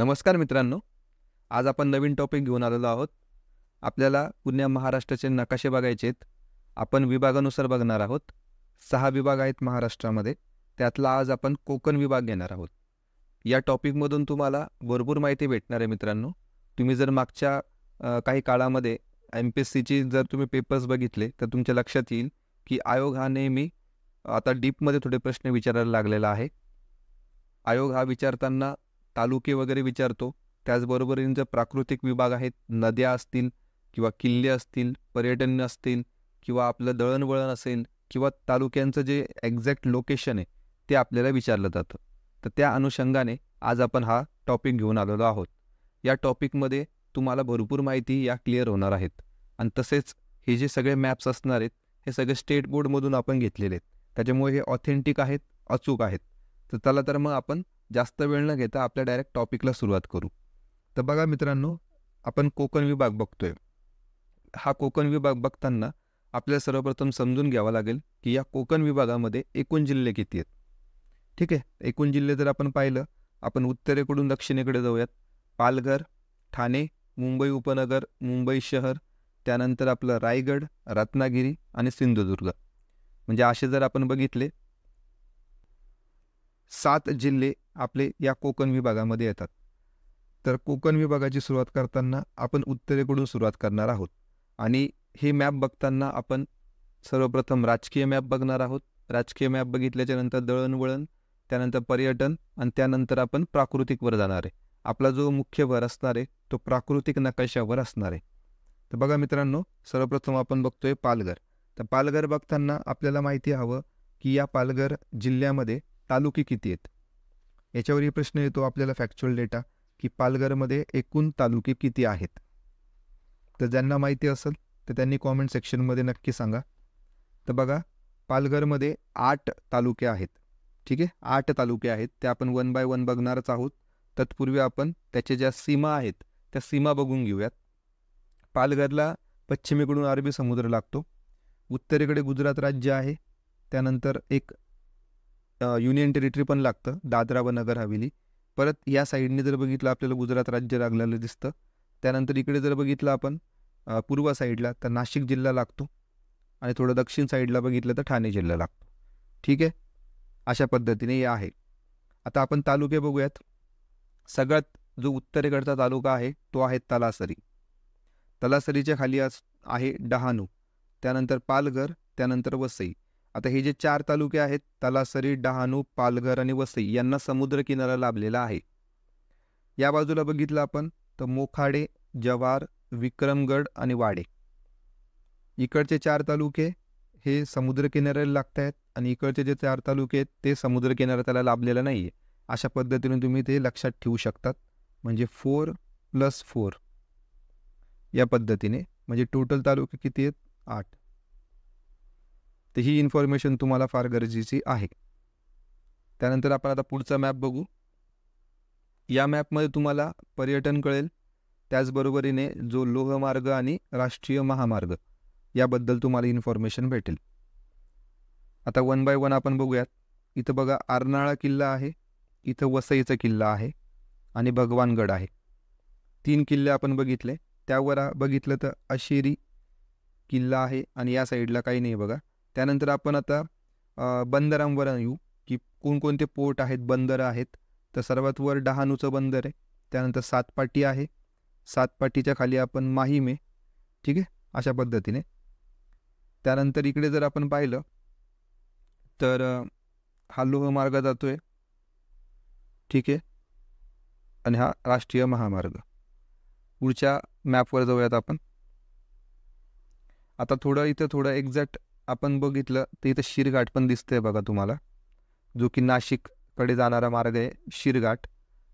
नमस्कार मित्रांनो, आज आपण नवीन टॉपिक घेऊन आलेलो आहोत. आपल्याला पुण्या महाराष्ट्राचे नकाशे बघायचे आहेत. आपण विभागानुसार बघणार आहोत. 6 विभाग आहेत महाराष्ट्रामध्ये. त्यातला आज आपण कोकण विभाग घेणार आहोत. या टॉपिकमधून तुम्हाला भरपूर माहिती भेटणार आहे मित्रांनो. तुम्ही जर मागच्या काही काळामध्ये MPSCची जर तुम्ही पेपर्स बघितले तर तुमच्या लक्षात येईल की आयोग हा नेहमी आता डीपमध्ये थोडे प्रश्न विचारायला लागलेला आहे. आयोग हा विचारताना तालुके वगैरे विचारतो. त्याचबरोबरीने जर प्राकृतिक विभाग आहेत, नद्या असतील किंवा किल्ले असतील, पर्यटन असतील किंवा आपलं दळणवळण असेल किंवा तालुक्यांचं जे एक्झॅक्ट लोकेशन आहे ते आपल्याला विचारलं जातं. तर त्या अनुषंगाने आज आपण हा टॉपिक घेऊन आलेलो आहोत. या टॉपिकमध्ये तुम्हाला भरपूर माहिती या क्लिअर होणार आहेत. आणि तसेच हे जे सगळे मॅप्स असणार आहेत हे सगळे स्टेट बोर्डमधून आपण घेतलेले आहेत. त्याच्यामुळे हे ऑथेंटिक आहेत, अचूक आहेत. तर चला तर मग आपण जास्त वेळ न घेता आपल्या डायरेक्ट टॉपिकला सुरुवात करू. तर बघा मित्रांनो, आपण कोकण विभाग बघतोय. हा कोकण विभाग बघताना आपल्याला सर्वप्रथम समजून घ्यावं लागेल की या कोकण विभागामध्ये एकूण जिल्हे किती आहेत. ठीक आहे, एकूण जिल्हे जर आपण पाहिलं, आपण उत्तरेकडून दक्षिणेकडे जाऊयात. पालघर, ठाणे, मुंबई उपनगर, मुंबई शहर, त्यानंतर आपलं रायगड, रत्नागिरी आणि सिंधुदुर्ग. म्हणजे असे जर आपण बघितले 7 जिल्हे आपले या कोकण विभागामध्ये येतात. तर कोकण विभागाची सुरुवात करताना आपण उत्तरेकडून सुरुवात करणार आहोत. आणि हे मॅप बघताना आपण सर्वप्रथम राजकीय मॅप बघणार आहोत. राजकीय मॅप बघितल्याच्या नंतर दळणवळण, त्यानंतर पर्यटन आणि त्यानंतर आपण प्राकृतिकवर जाणार आहे. आपला जो मुख्य भर असणार आहे तो प्राकृतिक नकाशावर असणार आहे. तर बघा मित्रांनो, सर्वप्रथम आपण बघतोय पालघर. तर पालघर बघताना आपल्याला माहिती हवं की या पालघर जिल्ह्यामध्ये तालुके किती आहेत. याच्यावरही प्रश्न येतो आपल्याला फॅक्च्युअल डेटा की पालघरमध्ये एकूण तालुके किती आहेत. तर ज्यांना माहिती असेल तर त्यांनी कॉमेंट सेक्शनमध्ये नक्की सांगा. तर बघा, पालघरमध्ये 8 तालुके आहेत. ठीक आहे, 8 तालुके आहेत. ते आपण 1 बाय 1 बघणारच आहोत. तत्पूर्वी आपण त्याच्या ज्या सीमा आहेत त्या सीमा बघून घेऊयात. पालघरला पश्चिमेकडून अरबी समुद्र लागतो. उत्तरेकडे गुजरात राज्य आहे. त्यानंतर एक युनियन टेरिटरी पण लागतं, दादरा व नगर हवेली. परत या साईडने जर बघितलं आपल्याला गुजरात राज्य लागलेलं दिसतं. त्यानंतर इकडे जर बघितलं आपण पूर्व साईडला तर नाशिक जिल्हा लागतो. आणि थोडं दक्षिण साईडला बघितलं तर ठाणे जिल्हा लागतो. ठीक आहे, अशा पद्धतीने हे आहे. आता आपण तालुके बघूयात. सगळ्यात जो उत्तरेकडचा तालुका आहे तो आहे तलासरी. तलासरीच्या खाली आहे डहाणू, त्यानंतर पालघर, त्यानंतर वसई. आता हे जे 4 तालुके आहेत, तलासरी, डहाणू, पालघर आणि वसई, यांना समुद्रकिनारा लाभलेला आहे. या बाजूला बघितलं आपण तर मोखाडे, जव्हार, विक्रमगड आणि वाडे. इकडचे 4 तालुके हे समुद्रकिनाऱ्याला लागत आहेत आणि इकडचे जे 4 तालुके आहेत ते समुद्रकिनारा त्याला लाभलेला नाही आहे. अशा पद्धतीने तुम्ही ते लक्षात ठेवू शकतात. म्हणजे 4 + 4 या पद्धतीने, म्हणजे टोटल तालुके किती आहेत? 8. तर ही इन्फॉर्मेशन तुम्हाला फार गरजेची आहे. त्यानंतर आपण आता पुढचा मॅप बघू. या मॅपमध्ये तुम्हाला पर्यटन कळेल. त्याचबरोबरीने जो लोहमार्ग आणि राष्ट्रीय महामार्ग याबद्दल तुम्हाला इन्फॉर्मेशन भेटेल. आता 1 बाय 1 आपण बघूयात. इथं बघा, अर्नाळा किल्ला आहे, इथं वसईचा किल्ला आहे आणि भगवानगड आहे. 3 किल्ले आपण बघितले. त्यावर बघितलं तर अशिरी किल्ला आहे आणि या साईडला काही नाही बघा. त्यानंतर आपण आता बंदरांवर येऊ की कोणकोणते पोर्ट आहेत, बंदरं आहेत. तर सर्वात वर डहाणूचं बंदर आहे. त्यानंतर सातपाटी आहे. सातपाटीच्या खाली आपण माहीम आहे. ठीक आहे, अशा पद्धतीने. त्यानंतर इकडे जर आपण पाहिलं तर हा लोहमार्ग जातोय. ठीक आहे, आणि हा राष्ट्रीय महामार्ग. पुढच्या मॅपवर जाऊयात आपण. आता थोडं एक्झॅक्ट आपण बघितलं तर इथं शिरघाट पण दिसतंय बघा तुम्हाला, जो की नाशिककडे जाणारा मार्ग आहे शिरघाट.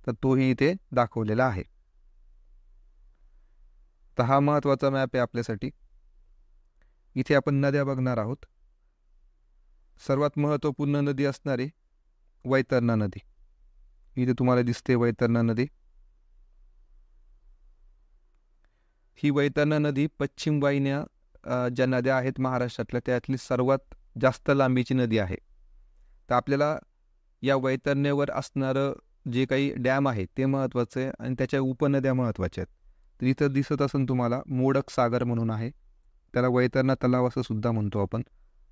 तर तोही इथे दाखवलेला आहे. तर हा महत्त्वाचा मॅप आहे आपल्यासाठी. इथे आपण नद्या बघणार आहोत. सर्वात महत्त्वपूर्ण नदी असणारी वैतरणा नदी. इथे तुम्हाला दिसते वैतरणा नदी. ही वैतरणा नदी पश्चिम वाहिन्या ज्या नद्या आहेत महाराष्ट्रातल्या त्यातली सर्वात जास्त लांबीची नदी आहे. तर आपल्याला या वैतरणेवर असणारं जे काही डॅम आहे ते महत्त्वाचं आहे आणि त्याच्या उपनद्या महत्त्वाच्या आहेत. तर इथं दिसत असेल तुम्हाला मोडक सागर म्हणून आहे, त्याला वैतरणा तलाव असं सुद्धा म्हणतो आपण.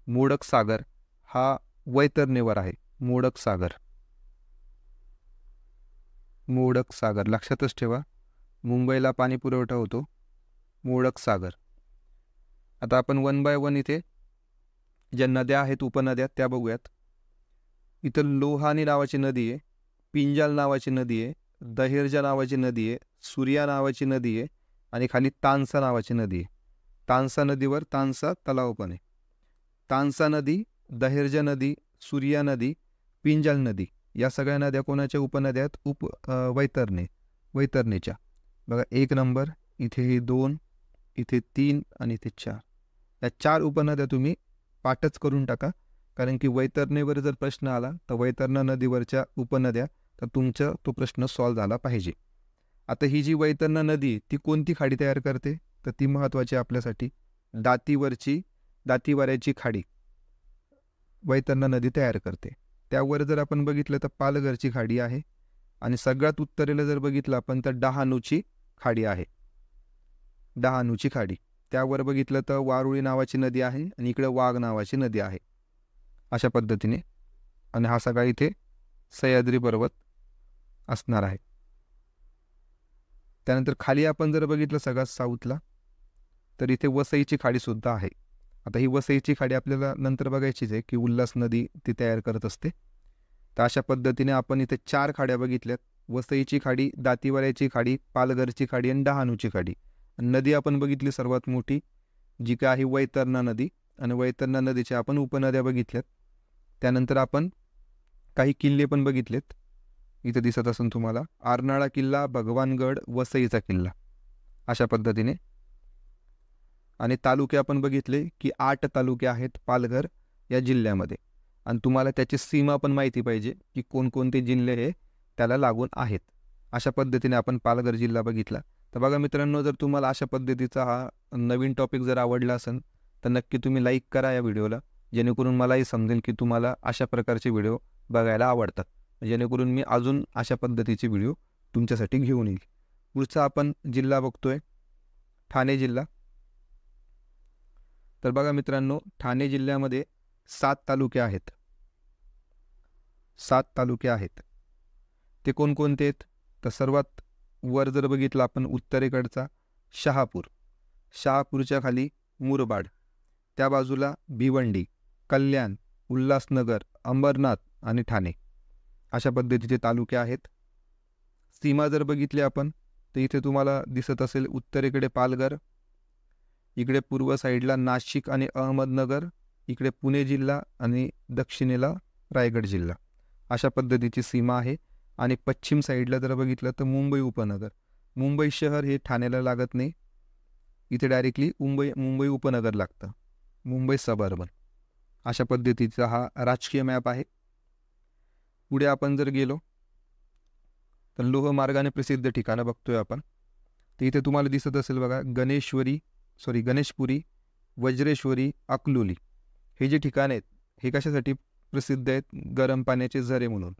मोडक सागर हा वैतरणेवर आहे. मोडक सागर, मोडक सागर लक्षातच ठेवा. मुंबईला पाणी पुरवठा होतो मोडक सागर. आता आपण 1 बाय 1 इथे ज्या नद्या आहेत उपनद्या त्या बघूयात. इथं लोहानी नावाची नदी आहे, पिंजाल नावाची नदी आहे, दहेरजा नावाची नदी आहे, सूर्या नावाची नदी आहे आणि खाली तानसा नावाची नदी आहे. तानसा नदीवर तानसा तलाव पण आहे. तानसा नदी, दहेरजा नदी, सूर्या नदी, पिंजाल नदी या सगळ्या नद्या कोणाच्या उपनद्या आहेत? वैतरणेच्या. बघा 1 नंबर, इथे 2, इथे 3 आणि इथे 4. या 4 उपनद्या तुम्ही पाठच करून टाका, कारण की वैतरणेवर जर प्रश्न आला तर वैतरणा नदीवरच्या उपनद्या, तर तुमचा तो प्रश्न सॉल्व्ह झाला पाहिजे. आता ही जी वैतरणा नदी ती कोणती खाडी तयार करते? तर ती महत्त्वाची आपल्यासाठी दातीवाऱ्याची खाडी वैतरणा नदी तयार करते. त्यावर जर आपण बघितलं तर पालघरची खाडी आहे आणि सगळ्यात उत्तरेला जर बघितलं आपण तर डहाणूची खाडी आहे. डहाणूची खाडी. त्यावर बघितलं तर वारुळी नावाची नदी आहे आणि इकडे वाघ नावाची नदी आहे. अशा पद्धतीने. आणि हा सगळा इथे सह्याद्री पर्वत असणार आहे. त्यानंतर खाली आपण जर बघितलं सगळ्यात साऊथला तर इथे वसईची खाडी सुद्धा आहे. आता ही वसईची खाडी आपल्याला नंतर बघायचीच आहे की उल्हास नदी ती तयार करत असते. तर अशा पद्धतीने आपण इथे 4 खाड्या बघितल्यात. वसईची खाडी, दातीवाऱ्याची खाडी, पालघरची खाडी आणि डहाणूची खाडी. नदी आपण बघितली सर्वात मोठी जी काय आहे वैतरणा नदी, आणि वैतरणा नदीच्या आपण उपनद्या बघितल्यात. त्यानंतर आपण काही किल्ले पण बघितलेत. इथे दिसत असेल तुम्हाला आरनाळा किल्ला, भगवानगड, वसईचा किल्ला अशा पद्धतीने. आणि तालुके आपण बघितले की 8 तालुके आहेत पालघर या जिल्ह्यामध्ये, आणि तुम्हाला त्याची सीमा पण माहिती पाहिजे की कोणकोणते जिल्हे हे त्याला लागून आहेत. अशा पद्धतीने आपण पालघर जिल्हा बघितला. तर बघा मित्रांनो, जर तुम्हाला अशा पद्धतीचा हा नवीन टॉपिक जर आवडला असेल तर नक्की तुम्ही लाईक करा या व्हिडिओला, जेणेकरून मलाही समजेल की तुम्हाला अशा प्रकारचे व्हिडिओ बघायला आवडतात, जेणेकरून मी अजून अशा पद्धतीचे व्हिडिओ तुमच्यासाठी घेऊन येईल. पुढचा आपण जिल्हा बघतोय ठाणे जिल्हा. तर बघा मित्रांनो, ठाणे जिल्ह्यामध्ये 7 तालुके आहेत. 7 तालुके आहेत. ते कोणकोणते आहेत? तर सर्वात वर जर बघितलं आपण उत्तरेकडचा शहापूर, शहापूरच्या खाली मुरबाड, त्या बाजूला भिवंडी, कल्याण, उल्हासनगर, अंबरनाथ आणि ठाणे अशा पद्धतीचे तालुके आहेत. सीमा जर बघितली आपण तर इथे तुम्हाला दिसत असेल उत्तरेकडे पालघर, इकडे पूर्व साईडला नाशिक आणि अहमदनगर, इकडे पुणे जिल्हा आणि दक्षिणेला रायगड जिल्हा अशा पद्धतीची सीमा आहे. आणि पश्चिम साईडला जर बघितलं तर मुंबई उपनगर. मुंबई शहर हे ठाण्याला लागत नाही, इथे डायरेक्टली मुंबई उपनगर लागतं, मुंबई सबअर्बन. अशा पद्धतीचा हा राजकीय मॅप आहे. पुढे आपण जर गेलो तर लोहमार्गाने प्रसिद्ध ठिकाणं बघतोय आपण. तर इथे तुम्हाला दिसत असेल बघा गणेशपुरी, वज्रेश्वरी, अकलुली हे जे ठिकाण आहेत हे कशासाठी प्रसिद्ध आहेत? गरम पाण्याचे झरे म्हणून.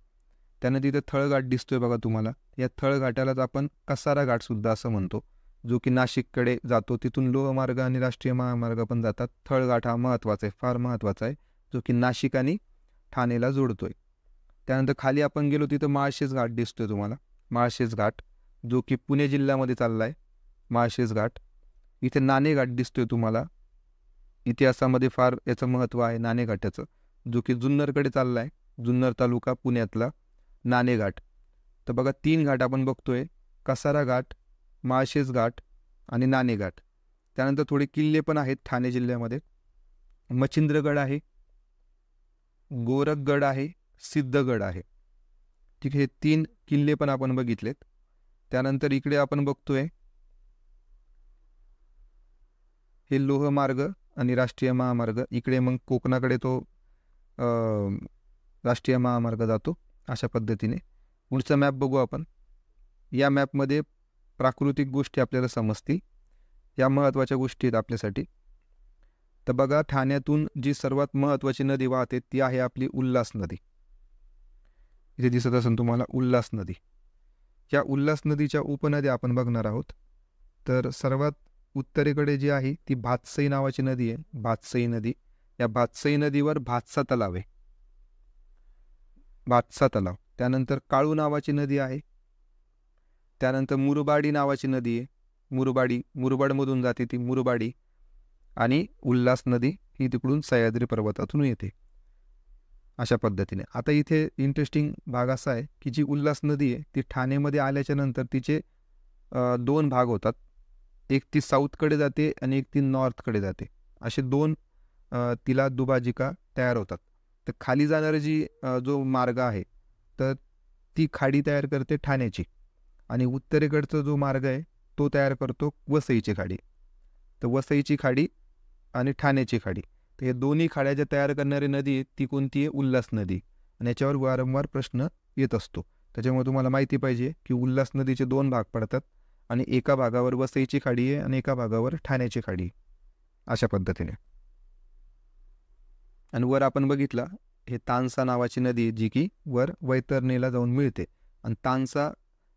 त्यानं तिथे थळघाट दिसतोय बघा तुम्हाला. या थळघाटालाच आपण कसारा घाट सुद्धा असं म्हणतो, जो की नाशिककडे जातो. तिथून लोहमार्ग आणि राष्ट्रीय महामार्ग पण जातात. थळघाट हा महत्त्वाचा आहे, फार महत्त्वाचा आहे, जो की नाशिक आणि ठाणेला जोडतोय. त्यानंतर खाली आपण गेलो तिथं माळशेज घाट दिसतोय तुम्हाला. माळशेज घाट जो की पुणे जिल्ह्यामध्ये चालला आहे. माळशेज घाट. इथे नाणे घाट दिसतोय तुम्हाला. इतिहासामध्ये फार याचं महत्त्व आहे नाणे घाटाचं, जो की जुन्नरकडे चालला आहे. जुन्नर तालुका पुण्यातला नाणे घाट. तर बघा 3 घाट आपण बघतोय, कसारा घाट, माळशेज घाट आणि नाणे घाट. त्यानंतर थोडे किल्ले पण आहेत ठाणे जिल्ह्यामध्ये. मच्छिंद्रगड आहे, गोरखगड आहे, सिद्धगड आहे. ठीक आहे, 3 किल्ले पण आपण बघितलेत. त्यानंतर इकडे आपण बघतोय हे लोहमार्ग आणि राष्ट्रीय महामार्ग. इकडे मग कोकणाकडे तो राष्ट्रीय महामार्ग जातो. अशा पद्धतीने पुढचा मॅप बघू आपण. या मॅपमध्ये प्राकृतिक गोष्टी आपल्याला समजतील, या महत्त्वाच्या गोष्टी आहेत आपल्यासाठी. तर बघा, ठाण्यातून जी सर्वात महत्त्वाची नदी वाहते ती आहे आपली उल्हास नदी. इथे दिसत असेल तुम्हाला उल्हास नदी. या उल्हास नदीच्या उपनद्या आपण बघणार आहोत. तर सर्वात उत्तरेकडे जी आहे ती भातसई नावाची नदी आहे, भातसई नदी. या भातसई नदीवर भातसा तलाव आहे, भातसा तलाव. त्यानंतर काळू नावाची नदी आहे. त्यानंतर मुरबाडी नावाची नदी आहे, मुरबाडी, मुरबाडमधून जाते ती मुरबाडी. आणि उल्हास नदी ही तिकडून सह्याद्री पर्वतातून येते. अशा पद्धतीने. आता इथे इंटरेस्टिंग भाग असा आहे की जी उल्हास नदी आहे ती ठाणेमध्ये आल्याच्या नंतर तिचे 2 भाग होतात. एक ती साऊथकडे जाते आणि एक ती नॉर्थकडे जाते. असे 2 तिला दुभाजिका तयार होतात. तर खाली जाणारी जी जो मार्ग आहे तर ती खाडी तयार करते ठाण्याची, आणि उत्तरेकडचा जो मार्ग आहे तो तयार करतो वसईची खाडी. तर वसईची खाडी आणि ठाण्याची खाडी, तर हे दोन्ही खाड्या ज्या तयार करणारी नदी आहे ती कोणती आहे? उल्हास नदी. आणि याच्यावर वारंवार प्रश्न येत असतो. त्याच्यामुळे तुम्हाला माहिती पाहिजे की उल्हास नदीचे 2 भाग पडतात, आणि एका भागावर वसईची खाडी आहे आणि एका भागावर ठाण्याची खाडी आहे. अशा पद्धतीने. आणि वर आपण बघितलं हे तानसा नावाची नदी आहे जी की वर वैतरणीला जाऊन मिळते. आणि तानसा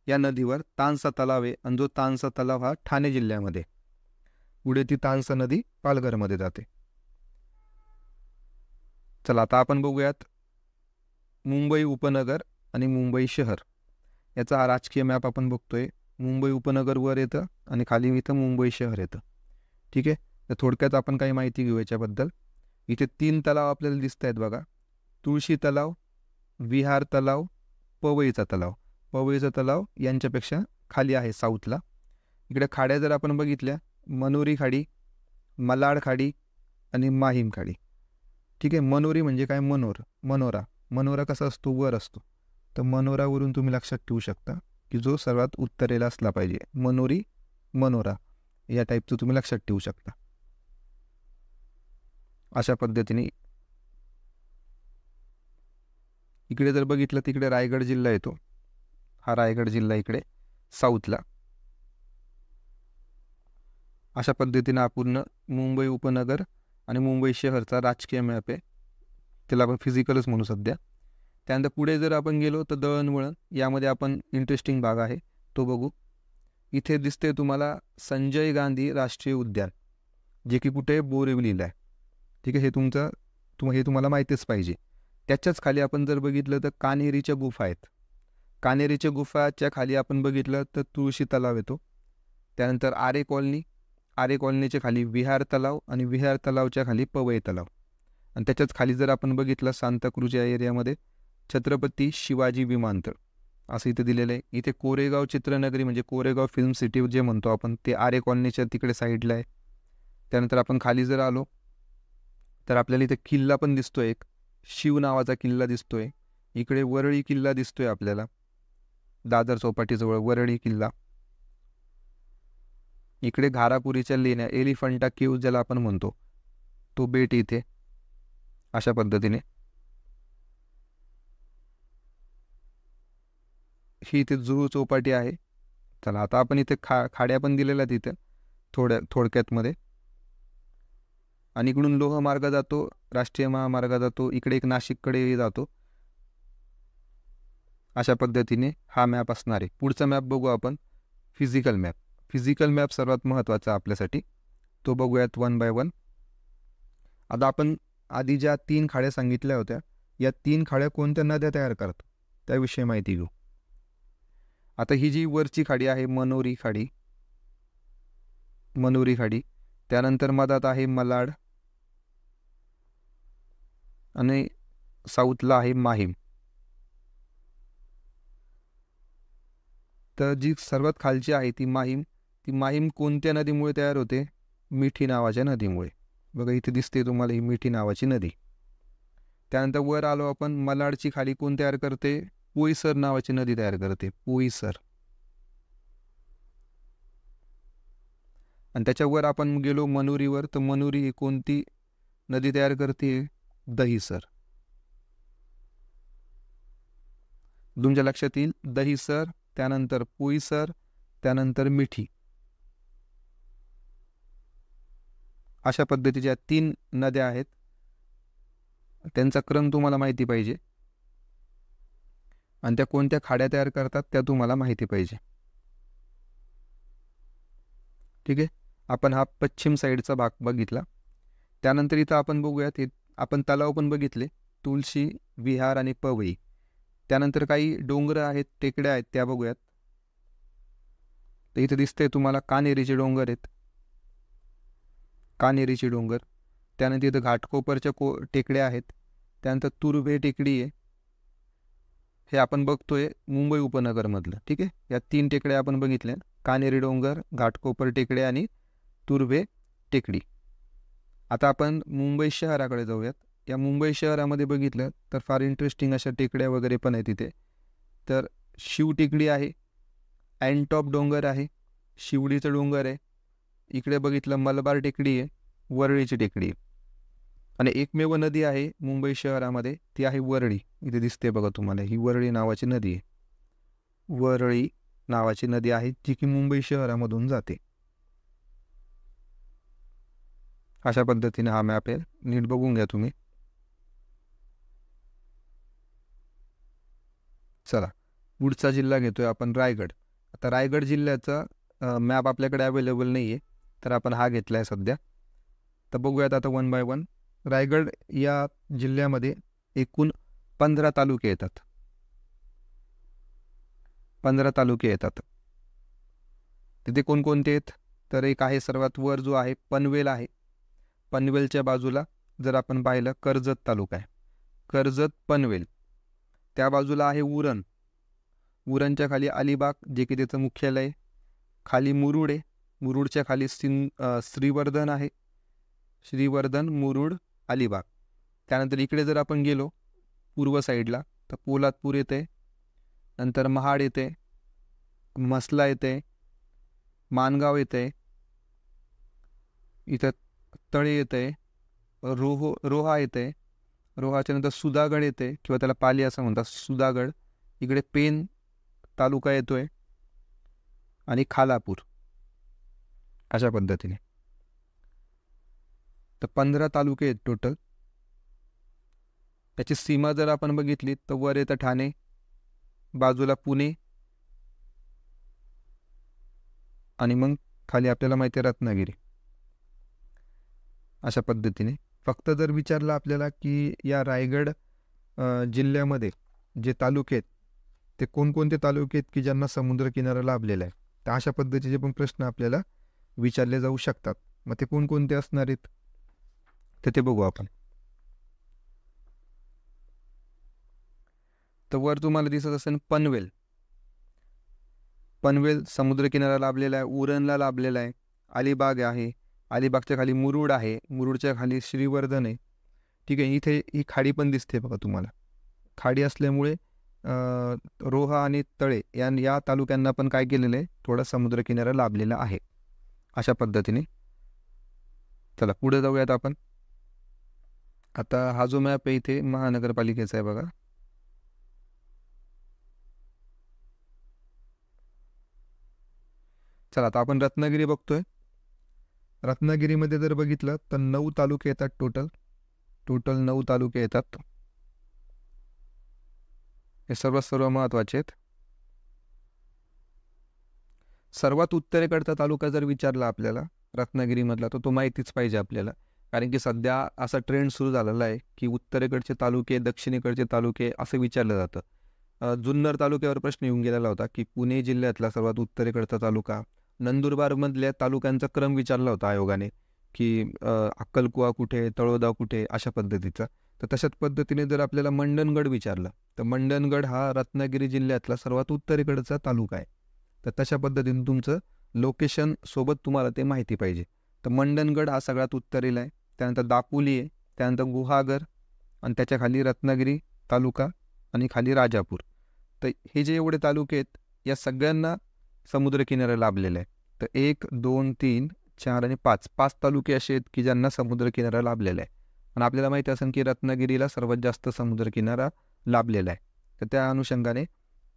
या नदीवर तानसा तलाव आहे, आणि जो तानसा तलाव हा ठाणे जिल्ह्यामध्ये. पुढे ती तानसा नदी पालघरमध्ये जाते. चला आता आपण बघूयात मुंबई उपनगर आणि मुंबई शहर. याचा हा राजकीय मॅप आपण बघतोय. मुंबई उपनगर वर येतं आणि खाली इथं मुंबई शहर येतं. ठीक आहे. तर थोडक्यात आपण काही माहिती घेऊ याच्याबद्दल. इथे 3 तलाव आपल्याला दिसत आहेत बघा. तुळशी तलाव, विहार तलाव, पवईचा तलाव. पवईचा तलाव यांच्यापेक्षा खाली आहे साऊथला. इकडे खाड्या जर आपण बघितल्या, मनोरी खाडी, मलाड खाडी आणि माहीम खाडी. ठीक आहे. मनोरी म्हणजे काय? मनोरा. मनोरा कसा असतो? वर असतो. तर मनोरावरून तुम्ही लक्षात ठेवू शकता की जो सर्वात उत्तरेला असला पाहिजे. मनोरी, मनोरा या टाईपचं तुम्ही लक्षात ठेवू शकता. अशा पद्धतीने इकडे जर बघितलं तिकडे रायगड जिल्हा येतो. हा रायगड जिल्हा इकडे साऊथला. अशा पद्धतीने पूर्ण मुंबई उपनगर आणि मुंबई शहरचा राजकीय मॅप आहे. त्याला आपण फिजिकलच म्हणू सध्या. त्यानंतर पुढे जर आपण गेलो तर दळणवळण यामध्ये आपण इंटरेस्टिंग भाग आहे तो बघू. इथे दिसते तुम्हाला संजय गांधी राष्ट्रीय उद्यान, जे की कुठे? बोरिवलीला आहे. ठीक आहे. हे तुम्हाला माहितीच पाहिजे. त्याच्याच खाली आपण जर बघितलं तर कान्हेरीच्या गुफा आहेत. कान्हेरीच्या गुफाच्या खाली आपण बघितलं तर तुळशी तलाव येतो. त्यानंतर आरे कॉलनी, आरे कॉलनीच्या खाली विहार तलाव, आणि विहार तलावच्या खाली पवई तलाव. आणि त्याच्याच खाली जर आपण बघितलं सांताक्रूज या एरियामध्ये छत्रपती शिवाजी विमानतळ असं इथे दिलेलं आहे. इथे कोरेगाव चित्रनगरी म्हणजे कोरेगाव फिल्म सिटी जे म्हणतो आपण, ते आरे कॉलनीच्या तिकडे साईडला आहे. त्यानंतर आपण खाली जर आलो तर आपल्याला इथे किल्ला पण दिसतोय, एक शिव नावाचा किल्ला दिसतोय. इकडे वरळी किल्ला दिसतोय आपल्याला, दादर चौपाटीजवळ वरळी किल्ला. इकडे घारापुरीच्या लेण्या, एलिफंटा केव्ह ज्याला आपण म्हणतो, तो बेट इथे. अशा पद्धतीने ही इथे जुहू चौपाटी आहे. चला आता आपण इथे खाड्या पण दिलेल्या तिथे थोडक्यात मध्ये. आणि इकडून लोह मार्ग जातो, राष्ट्रीय महामार्ग जातो, इकडे एक नाशिककडे जातो. अशा पद्धतीने हा मॅप असणार आहे. पुढचा मॅप बघू आपण, फिजिकल मॅप. फिजिकल मॅप सर्वात महत्त्वाचा आपल्यासाठी, तो बघूयात 1 बाय 1. आता आपण आधी ज्या 3 खाड्या सांगितल्या होत्या, या 3 खाड्या कोणत्या नद्या तयार करतात त्याविषयी माहिती घेऊ. आता ही जी वरची खाडी आहे मनोरी खाडी, मनोरी खाडी. त्यानंतर मधात आहे मलाड, आणि साऊथला आहे माहीम. तर जी सर्वात खालची आहे ती माहीम. ती माहीम कोणत्या नदीमुळे तयार होते? मिठी नावाच्या नदीमुळे. बघा इथे दिसते तुम्हाला ही मिठी नावाची नदी. त्यानंतर वर आलो आपण, मलाडची खाडी कोण तयार करते? पोईसर नावाची नदी तयार करते, पोईसर. आणि त्याच्यावर आपण गेलो मनोरीवर, तर मनोरी ही कोणती नदी तयार करते? दहिसर. तुमच्या लक्षात येईल दहिसर, त्यानंतर पोईसर, त्यानंतर मिठी. अशा पद्धतीच्या 3 नद्या आहेत. त्यांचा क्रम तुम्हाला माहिती पाहिजे. आणि त्या कोणत्या खाड्या तयार करतात त्या तुम्हाला माहिती पाहिजे. ठीक आहे, आपण हा पश्चिम साईडचा भाग बघितला. त्यानंतर इथं आपण बघूयात, आपण तलाव पण बघितले, तुळशी, विहार आणि पवई. त्यानंतर काही डोंगर आहेत, टेकड्या आहेत, त्या बघूयात. तर इथं दिसतंय तुम्हाला कान्हेरीचे डोंगर आहेत, कान्हेरीचे डोंगर. त्यानंतर इथं घाटकोपरच्या टेकड्या आहेत. त्यानंतर तुर्भे टेकडी आहे, हे आपण बघतोय मुंबई उपनगरमधलं. ठीक आहे, या 3 टेकड्या आपण बघितल्या, कान्हेरी डोंगर, घाटकोपर टेकड्या आणि तुर्भे टेकडी. आता आपण मुंबई शहराकडे जाऊयात. या मुंबई शहरामध्ये बघितलं तर फार इंटरेस्टिंग अशा टेकड्या वगैरे पण आहेत तिथे. तर शिव टेकडी आहे, अँटॉप डोंगर आहे, शिवडीचं डोंगर आहे. इकडे बघितलं मलबार टेकडी आहे, वरळीची टेकडी आहे. आणि एकमेव नदी आहे मुंबई शहरामध्ये, ती आहे वरळी. इथे दिसते बघा तुम्हाला, ही वरळी नावाची नदी आहे. वरळी नावाची नदी आहे जी की मुंबई शहरामधून जाते. अशा पद्धतीने हा मॅप आहे, नीट बघून घ्या तुम्ही. चला, पुढचा जिल्हा घेतोय आपण रायगड. आता रायगड जिल्ह्याचा मॅप आपल्याकडे अवेलेबल नाही आहे, तर आपण हा घेतला आहे सध्या. तर बघूयात आता 1 बाय 1. रायगड या जिल्ह्यामध्ये एकूण 15 तालुके येतात. 15 तालुके येतात. तिथे कोणकोणते आहेत, तर एक आहे सर्वात वर जो आहे पनवेल आहे. पनवेलच्या बाजूला जर आपण पाहिलं कर्जत तालुका आहे, कर्जत पनवेल. त्या बाजूला आहे उरण, उरणच्या खाली अलिबाग जे की त्याचं मुख्यालय. खाली मुरुड आहे, मुरुडच्या खाली श्रीवर्धन आहे, श्रीवर्धन, मुरुड, अलिबाग. त्यानंतर इकडे जर आपण गेलो पूर्व साईडला तर पोलादपूर येते, नंतर महाड येते, मसला येते, मानगाव येते, इथं तळे येते, रोहा येते, रोहाच्या नंतर सुधागड येते किंवा त्याला पाली असं म्हणतात, सुधागड. इकडे पेन तालुका येतोय आणि खालापूर. अशा पद्धतीने तर 15 तालुके आहेत टोटल. त्याची सीमा जर आपण बघितली तर वर येतं ठाणे, बाजूला पुणे, आणि मग खाली आपल्याला माहिती आहे रत्नागिरी. अशा पद्धतीने फक्त जर विचारलं आपल्याला की या रायगड जिल्ह्यामध्ये जे तालुके आहेत ते कोणकोणते तालुके आहेत की ज्यांना समुद्रकिनारा लाभलेला आहे, तर अशा पद्धतीचे पण प्रश्न आपल्याला विचारले जाऊ शकतात. मग ते कोणकोणते असणार आहेत तर ते बघू आपण. तर वर तुम्हाला दिसत असेल पनवेल, पनवेल समुद्रकिनारा लाभलेला आहे, उरणला लाभलेला आहे. अलिबाग आहे, अलिबागच्या खाली मुरुड आहे, मुरुडच्या खाली श्रीवर्धन आहे. ठीक आहे, इथे ही खाडी पण दिसते बघा तुम्हाला. खाडी असल्यामुळे रोहा आणि तळे या तालुक्यांना पण काय केलेलं आहे, थोडा समुद्रकिनारा लाभलेला आहे. अशा पद्धतीने चला पुढे जाऊयात आपण. आता हा जो मॅप आहे इथे महानगरपालिकेचा आहे बघा. चला आता आपण रत्नागिरी बघतोय. रत्नागिरीमध्ये जर बघितलं तर 9 तालुके येतात टोटल 9 तालुके येतात. हे सर्व महत्वाचे आहेत. सर्वात उत्तरेकडचा तालुका जर विचारला आपल्याला रत्नागिरीमधला तर तो माहितीच पाहिजे आपल्याला, कारण की सध्या असा ट्रेंड सुरू झालेला आहे की उत्तरेकडचे तालुके, दक्षिणेकडचे तालुके असं विचारलं जातं. जुन्नर तालुक्यावर प्रश्न येऊन गेलेला होता की पुणे जिल्ह्यातला सर्वात उत्तरेकडचा तालुका. नंदुरबारमधल्या तालुक्यांचा क्रम विचारला होता आयोगाने की अक्कलकुवा कुठे, तळोदा कुठे, अशा पद्धतीचा. तर तशाच पद्धतीने जर आपल्याला मंडणगड विचारलं तर मंडणगड हा रत्नागिरी जिल्ह्यातला सर्वात उत्तरेकडचा तालुका आहे. तर तशा पद्धतीने तुमचं लोकेशन सोबत तुम्हाला ते माहिती पाहिजे. तर मंडणगड हा सगळ्यात उत्तरेला आहे. त्यानंतर दापोली आहे, त्यानंतर गुहागर, आणि त्याच्या खाली रत्नागिरी तालुका आणि खाली राजापूर. तर हे जे एवढे तालुके आहेत या सगळ्यांना समुद्रकिनारा लाभलेला आहे. तर 1, 2, 3, 4 आणि 5 तालुके असे आहेत की ज्यांना समुद्रकिनारा लाभलेला आहे. आणि आपल्याला माहिती असेल की रत्नागिरीला सर्वात जास्त समुद्रकिनारा लाभलेला आहे. तर त्या अनुषंगाने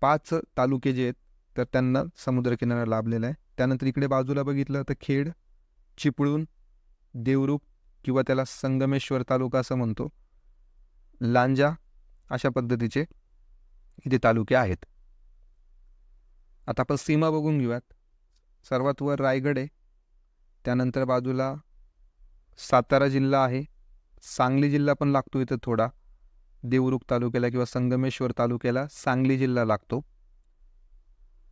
5 तालुके जे आहेत तर त्यांना समुद्रकिनारा लाभलेला आहे. त्यानंतर इकडे बाजूला बघितलं तर खेड, चिपळूण, देवरुख किंवा त्याला संगमेश्वर तालुका असं म्हणतो, लांजा, अशा पद्धतीचे इथे तालुके आहेत. आता आपण सीमा बघून घेऊयात. सर्वात वर रायगड आहे, त्यानंतर बाजूला सातारा जिल्हा आहे, सांगली जिल्हा पण लागतो इथं थोडा, देवरुख तालुक्याला किंवा संगमेश्वर तालुक्याला सांगली जिल्हा लागतो.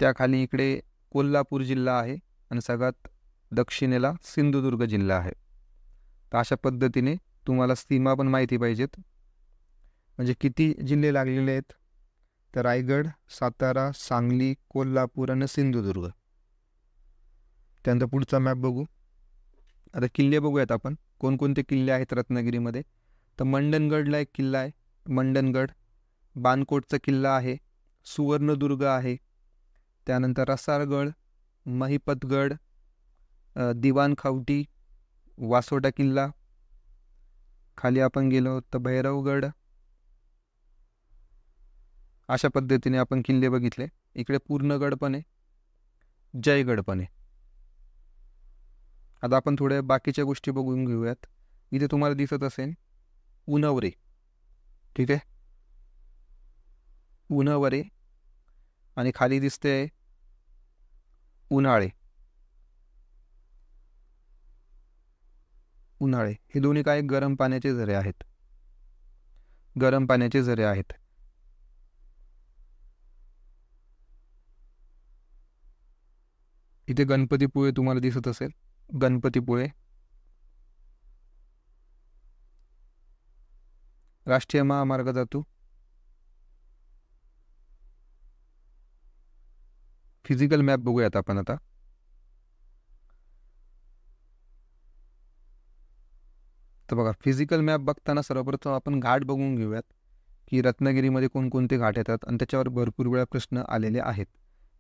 त्याखाली इकडे कोल्हापूर जिल्हा आहे आणि सगळ्यात दक्षिणेला सिंधुदुर्ग जिल्हा आहे. तर अशा पद्धतीने तुम्हाला सीमा पण माहिती पाहिजेत. म्हणजे किती जिल्हे लागलेले आहेत, तर रायगड, सातारा, सांगली, कोल्हापूर आणि सिंधुदुर्ग. त्यानंतर पुढचा मॅप बघू. आता किल्ले बघूयात आपण, कोणकोणते किल्ले आहेत रत्नागिरीमध्ये. तर मंडणगडला एक किल्ला आहे, मंडणगड. बाणकोटचा किल्ला आहे, सुवर्णदुर्ग आहे. त्यानंतर रसाळगड, महिपतगड, दिवाणखावटी, वासोटा किल्ला. खाली आपण गेलो तर भैरवगड. अशा पद्धतीने आपण किल्ले बघितले. इकडे पूर्णगड पण आहे, जयगड पण आहे. आता आपण थोड्या बाकीच्या गोष्टी बघून घेऊयात. इथे तुम्हाला दिसत असेल उन्हवरे, ठीक आहे, उन्हवरे. आणि खाली दिसते उन्हाळे. उन्हाळे हे दोन्ही काय गरम पाण्याचे झरे आहेत, गरम पाण्याचे झरे आहेत. इथे गणपतीपुळे तुम्हाला दिसत असेल, गणपतीपुळे. राष्ट्रीय महामार्ग जातो. फिजिकल मॅप बघूयात आपण आता. तर बघा, फिजिकल मॅप बघताना सर्वप्रथम आपण घाट बघून घेऊयात की रत्नागिरीमध्ये कोणकोणते घाट येतात, आणि त्याच्यावर भरपूर वेळा प्रश्न आलेले आहेत.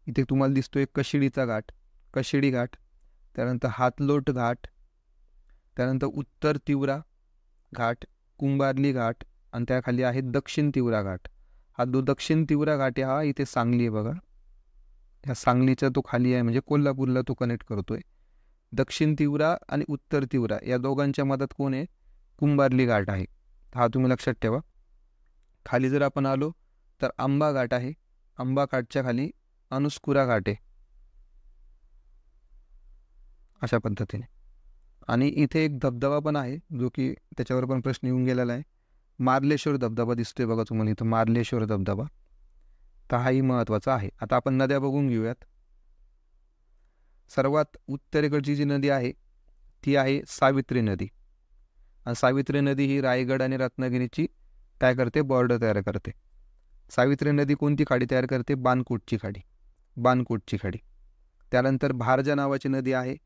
इथे तुम्हाला दिसतोय कशिडीचा घाट, कशिडी घाट. त्यानंतर हातलोट घाट, त्यानंतर उत्तर तिवरा घाट, कुंभारली घाट, आणि त्याखाली आहे दक्षिण तिवरा घाट. हा दक्षिण तिवरा घाट हा इथे सांगली आहे बघा, ह्या सांगलीचा तो खाली आहे, म्हणजे कोल्हापूरला तो कनेक्ट करतोय. दक्षिण तिवरा आणि उत्तर तिवरा या दोघांच्या मधात कोण आहे, कुंभारली घाट आहे. हा तुम्ही लक्षात ठेवा. खाली जर आपण आलो तर आंबा घाट आहे, आंबा घाटच्या खाली अनुस्कुरा घाट आहे, अशा पद्धतीने. आणि इथे एक धबधबा पण आहे, जो की त्याच्यावर पण प्रश्न येऊन गेलेला आहे. मार्लेश्वर धबधबा दिसतोय बघा तुम्हाला इथं, मार्लेश्वर धबधबा. तर हाही महत्त्वाचा आहे. आता आपण नद्या बघून घेऊयात. सर्वात उत्तरेकडची जी नदी आहे ती आहे सावित्री नदी. आणि सावित्री नदी ही रायगड आणि रत्नागिरीची काय करते, बॉर्डर तयार करते. सावित्री नदी कोणती खाडी तयार करते, बाणकोटची खाडी, बाणकोटची खाडी. त्यानंतर भारजा नावाची नदी आहे,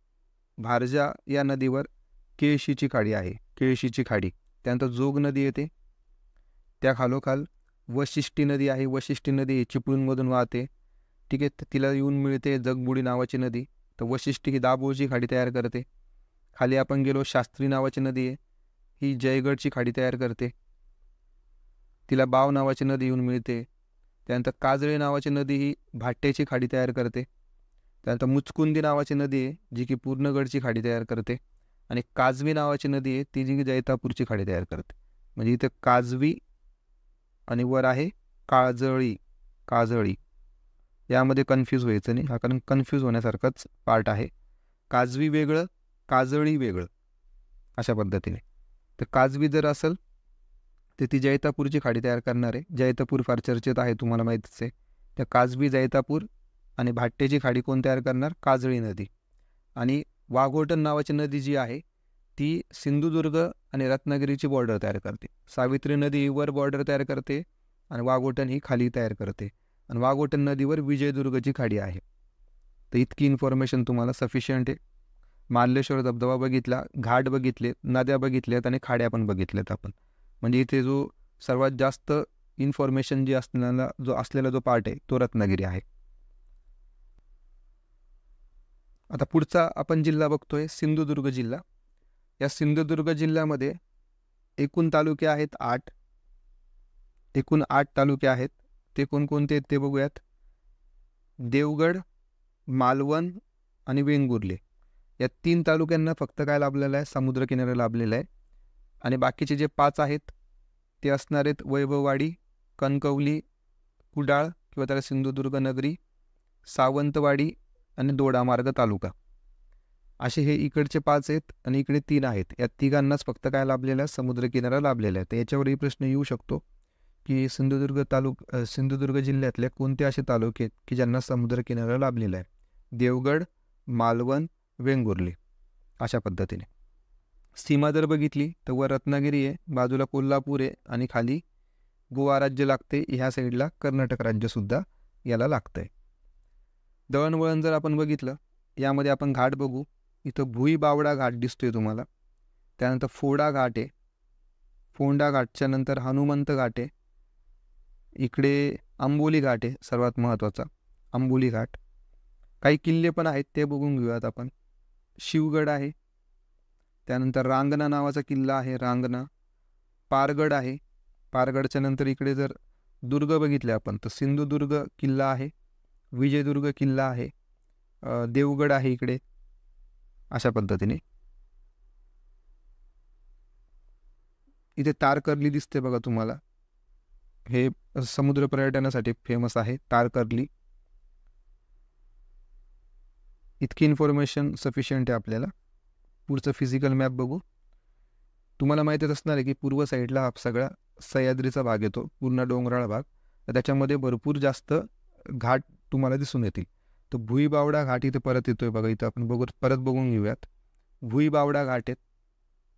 भारजा या नदीवर केळशीची खाडी आहे, केळशीची खाडी. त्यानंतर जोग नदी येते, त्या खालोखाल वशिष्ठी नदी आहे, वशिष्ठी नदी चिपळूणमधून वाहते, ठीक आहे. तिला येऊन मिळते जगबुडी नावाची नदी. तर वशिष्ठी ही दाभोळची खाडी तयार करते. खाली आपण गेलो, शास्त्री नावाची नदी आहे, ही जयगडची खाडी तयार करते, तिला बाव नावाची नदी येऊन मिळते. त्यानंतर काजळे नावाची नदी ही भाट्याची खाडी तयार करते. त्यानंतर मुचकुंदी नावाची नदी आहे, जी की पूर्णगडची खाडी तयार करते. आणि काजवी नावाची नदी आहे, ती जी जैतापूरची खाडी तयार करते. म्हणजे इथं काजवी आणि वर आहे काजळी, काजळी. यामध्ये कन्फ्यूज व्हायचं नाही, हा कारण कन्फ्यूज होण्यासारखाच पार्ट आहे. काजवी वेगळं, काजळी वेगळं, अशा पद्धतीने. तर काजवी जर असेल तर ती जैतापूरची खाडी तयार करणार आहे. जैतापूर फार चर्चेत आहे, तुम्हाला माहितीच आहे. त्या काजवी, जैतापूर आणि भाट्याची खाडी कोण तयार करणार, काजळी नदी. आणि वाघोटन नावाची नदी जी आहे ती सिंधुदुर्ग आणि रत्नागिरीची बॉर्डर तयार करते. सावित्री नदी ही वर बॉर्डर तयार करते आणि वाघोटन ही खाली तयार करते. आणि वाघोटन नदीवर विजयदुर्गची खाडी आहे. तर इतकी इन्फॉर्मेशन तुम्हाला सफिशियंट आहे. मार्लेश्वर धबधबा बघितला, घाट बघितले, नद्या बघितल्यात आणि खाड्या पण बघितल्यात आपण. म्हणजे इथे जो सर्वात जास्त इन्फॉर्मेशन जी असलेला जो पार्ट आहे तो रत्नागिरी आहे. आता पुढचा आपण जिल्हा बघतोय सिंधुदुर्ग जिल्हा. या सिंधुदुर्ग जिल्ह्यामध्ये एकूण तालुके आहेत 8. एकूण 8 तालुके आहेत. ते कोणकोणते आहेत ते बघूयात. देवगड, मालवण आणि वेंगुर्ले या 3 तालुक्यांना फक्त काय लाभलेलं आहे, समुद्रकिनारा लाभलेला आहे. आणि बाकीचे जे 5 आहेत ते असणार आहेत वैभववाडी, कणकवली, कुडाळ किंवा त्याला सिंधुदुर्ग नगरी, सावंतवाडी आणि दोडामार्ग तालुका असे हे इकडचे 5 आहेत आणि इकडे 3 आहेत. या तिघांनाच फक्त काय लाभलेलं आहे, समुद्रकिनारा लाभलेला आहे. तर याच्यावरही प्रश्न येऊ शकतो की सिंधुदुर्ग जिल्ह्यातले कोणते असे तालुके आहेत की ज्यांना समुद्रकिनारा लाभलेला आहे. देवगड, मालवण, वेंगुर्ले अशा पद्धतीने. सीमा जर बघितली तर वर रत्नागिरी आहे, बाजूला कोल्हापूर आहे आणि खाली गोवा राज्य लागते. ह्या साईडला कर्नाटक राज्यसुद्धा याला लागतं आहे. दळणवळण जर आपण बघितलं, यामध्ये आपण घाट बघू. इथं भुईबावडा घाट दिसतोय तुम्हाला. त्यानंतर फोडा घाट आहे. फोंडा घाटच्या नंतर हनुमंत घाट आहे. इकडे आंबोली घाट आहे, सर्वात महत्त्वाचा आंबोली घाट. काही किल्ले पण आहेत, ते बघून घेऊयात आपण. शिवगड आहे, त्यानंतर रांगणा नावाचा किल्ला आहे, रांगणा. पारगड आहे. पारगडच्या नंतर इकडे जर दुर्ग बघितले आपण तर सिंधुदुर्ग किल्ला आहे, विजयदुर्ग किल्ला आहे, देवगड आहे इकडे. अशा पद्धतीने इथे तारकर्ली दिसते बघा तुम्हाला. हे समुद्र पर्यटनासाठी फेमस आहे तारकर्ली. इतकी इन्फॉर्मेशन सफिशियंट आहे आपल्याला. पुढचं फिजिकल मॅप बघू. तुम्हाला माहीतच असणार आहे की पूर्व साईडला हा सगळा सह्याद्रीचा भाग येतो, पूर्ण डोंगराळ भाग. तर त्याच्यामध्ये भरपूर जास्त घाट तुम्हाला दिसून येतील. तर भुईबावडा घाट इथे परत येतोय बघा. इथं आपण परत बघून घेऊयात. भुईबावडा घाट आहेत,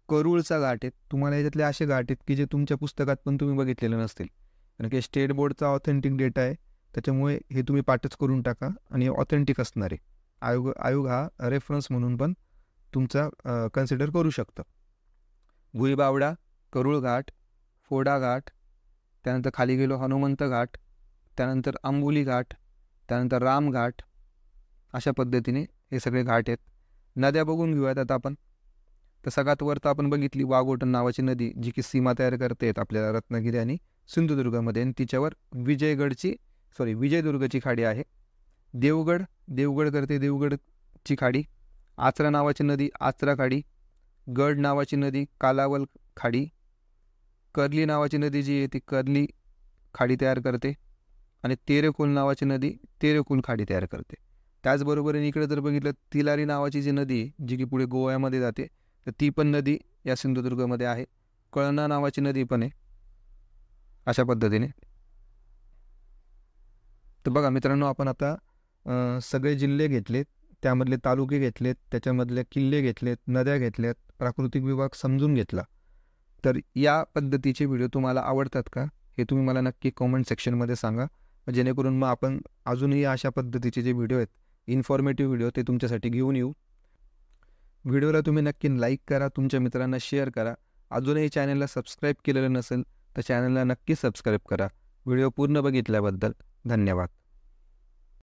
करूळचा घाट आहेत. तुम्हाला याच्यातले असे घाट आहेत की जे तुमच्या पुस्तकात पण तुम्ही बघितलेले नसतील, कारण की स्टेट बोर्डचा ऑथेंटिक डेटा आहे. त्याच्यामुळे हे तुम्ही पाठच करून टाका आणि ऑथेंटिक असणार आहे. आयोग हा रेफरन्स म्हणून पण तुमचा कन्सिडर करू शकतं. भुईबावडा, करूळ घाट, फोडा घाट, त्यानंतर खाली गेलो हनुमंत घाट, त्यानंतर आंबोली घाट, त्यानंतर राम घाट. अशा पद्धतीने हे सगळे घाट आहेत. नद्या बघून घेऊयात आता आपण. तर सगळ्यात वर तर आपण बघितली वाघोटन नावाची नदी, जी की सीमा तयार करते आपल्याला रत्नागिरी आणि सिंधुदुर्गमध्ये. आणि तिच्यावर विजयदुर्गची खाडी आहे. देवगड करते देवगडची खाडी. आचरा नावाची नदी, आचरा खाडी. गड नावाची नदी, कालावल खाडी. कर्ली नावाची नदी जी आहे ती कर्ली खाडी तयार करते. आणि तेरेखोल नावाची नदी तेरेखोल खाडी तयार करते. त्याचबरोबर इकडे जर बघितलं, तिलारी नावाची जी नदी आहे जी की पुढे गोव्यामध्ये जाते, तर ती पण नदी या सिंधुदुर्गमध्ये आहे. कळना नावाची नदी पण आहे. अशा पद्धतीने. तर बघा मित्रांनो, आपण आता सगळे जिल्हे घेतलेत, त्यामधले तालुके घेतलेत, त्याच्यामधले किल्ले घेतलेत, नद्या घेतल्यात, प्राकृतिक विभाग समजून घेतला. तर या पद्धतीचे व्हिडिओ तुम्हाला आवडतात का, हे तुम्ही मला नक्की कॉमेंट सेक्शनमध्ये सांगा, जेणेकरून मग आपण अजूनही अशा पद्धतीचे जे व्हिडिओ आहेत, इन्फॉर्मेटिव्ह व्हिडिओ, ते तुमच्यासाठी घेऊन येऊ. व्हिडिओला तुम्ही नक्की लाईक करा, तुमच्या मित्रांना शेअर करा. अजूनही चॅनलला सबस्क्राईब केलेलं नसेल तर चॅनलला नक्की सबस्क्राईब करा. व्हिडिओ पूर्ण बघितल्याबद्दल धन्यवाद.